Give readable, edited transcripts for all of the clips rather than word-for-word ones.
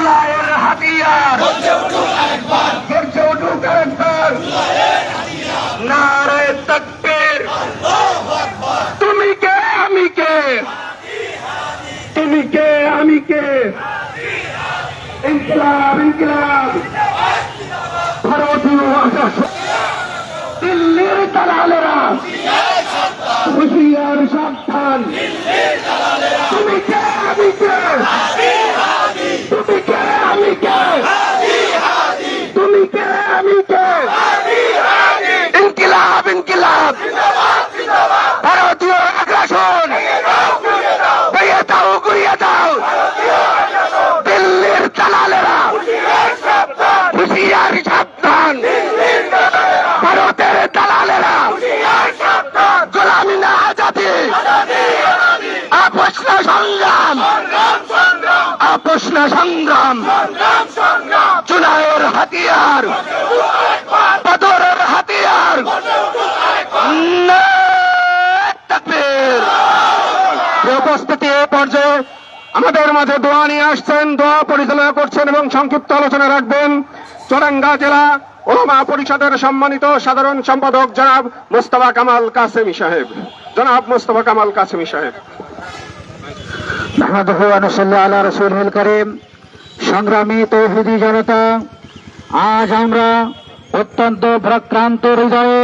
জুলাইয়ের হাতিয়ার গর্জে উঠুক আরেকবার নারে তাকবীর তুমি কে আমি কে তুমি কে আমি কে ইনকিলাব ইনকিলাব ভারতীয় দিল্লির দালালেরা হুঁশিয়ার সাবধান তুমি কে আমি কে তুমি কে আমি কে তুমি কে আমি কে ইনকিলাব ইনকিলাব ভারতীয় আগ্রাসন ভেঙে দাও গুড়িয়ে দাও দিল্লির দালালেরা হুঁশিয়ার সাবধান ভারতের দালালেরা গোলামি না আজাদি আপোষ না সংগ্রাম আপোষ না সংগ্রাম জুলাইয়ের হাতিয়ার বদরের হাতিয়ার তাকবীর। উপস্থিতি এ পর্যায়ে আমাদের মাঝে দোয়া নিয়ে আসছেন, দোয়া পরিচালনা করছেন এবং সংক্ষিপ্ত আলোচনা রাখবেন চুয়াডাঙ্গা জেলা ওলামা পরিষদের সম্মানিত সাধারণ সম্পাদক জনাব মোস্তফা কামাল কাসেমি সাহেব। জনাব মোস্তফা কামাল কাসেমি সাহেব। নাহমাদুহু ওয়া নুসাল্লি আলা রাসূলিল কারীম। সংগ্রামী তৌহিদি জনতা, আজ আমরা অত্যন্ত ভারাক্রান্ত হৃদয়ে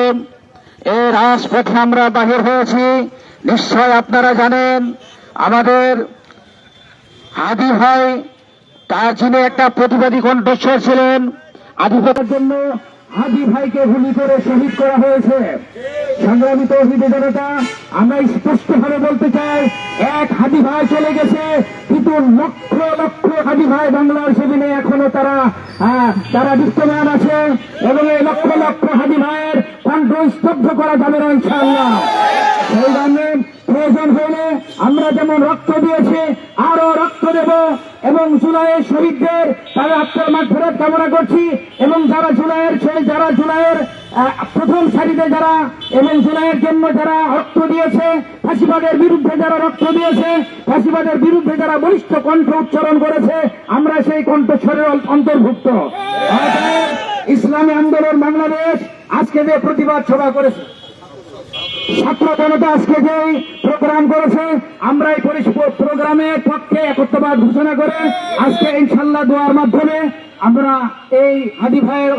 এই রাজপথে আমরা বাহির হয়েছি। নিশ্চয় আপনারা জানেন আমাদের হাদি ভাই তার যিনি একটা প্রতিবাদী কণ্ঠস্বর ছিলেন, আধিপত্যের জন্য হাদি ভাইকে গুলি করে শহীদ করা হয়েছে। সংগ্রামী তৌহিদি জনতা, আমরা স্পষ্টভাবে বলতে চাই, এক হাদি ভাই চলে গেছে, কিন্তু লক্ষ লক্ষ হাদি ভাই বাংলার সেদিনে এখনো তারা বিদ্যমান আছে এবং এই লক্ষ লক্ষ হাদি ভাইয়ের কণ্ঠ স্তব্ধ করা যাবে না ইনশাআল্লাহ। সেই জন্য প্রয়োজন হলে আমরা যেমন রক্ত দিয়েছি আরো রক্ত দেব এবং জুলাইয়ের শহীদদের তারা আত্মার মাগফিরাত কামনা করছি এবং যারা জুলাইয়ের প্রথম সারিতে যারা এবং জুলাইয়ের জন্য যারা রক্ত দিয়েছে, ফাঁসিবাদের বিরুদ্ধে যারা রক্ত দিয়েছে, ফাঁসিবাদের বিরুদ্ধে যারা বলিষ্ঠ কণ্ঠ উচ্চারণ করেছে, আমরা সেই কণ্ঠস্বরের অন্তর্ভুক্ত। ইসলামী আন্দোলন বাংলাদেশ আজকে যে প্রতিবাদ সভা করেছে, ছাত্র জনতা আজকে যে প্রোগ্রাম করেছে, আমরা এই প্রোগ্রামের পক্ষে একত্রবাদ ঘোষণা করে আজকে ইনশাআল্লাহ দোয়ার মাধ্যমে আমরা এই হাদি ভাইয়ের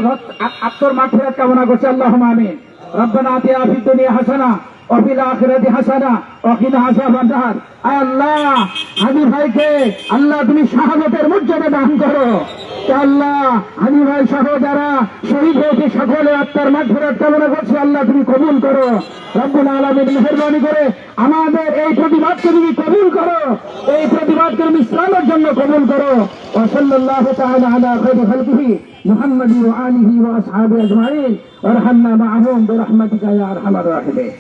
আত্মার মাগফিরাত কামনা করছি। আল্লাহুম্মা আমিন। রব্বানা আতিনা ফিদ দুনিয়া হাসানা ওয়া ফিল আখিরাতি হাসানা ওয়া কিনা আযাবান নার। আয় আল্লাহ, হাদি ভাইকে আল্লাহ তুমি শাহাদাতের মর্যাদা দান করো। আল্লাহ, হাদি ভাই সহ যারা শহীদ হয়েছে সকলে আত্মার মাগফিরাত কামনা করছি, আল্লাহ তুমি কবুল করো। রব্বুল আলামিন মেহেরবানি করে আমাদের এই প্রতিবাদকে তুমি কবুল করো, এই প্রতিবাদকে তুমি ইসলামের জন্য কবুল করো। ওয়া সাল্লাল্লাহু তাআলা আলা খায়রি খালকিহি মুহাম্মাদি ওয়া আলিহি ওয়া আসহাবিহি আজমাইন ওয়ারহামনা মাআহুম বিরহমাতিকা ইয়া আরহামার রাহিমিন।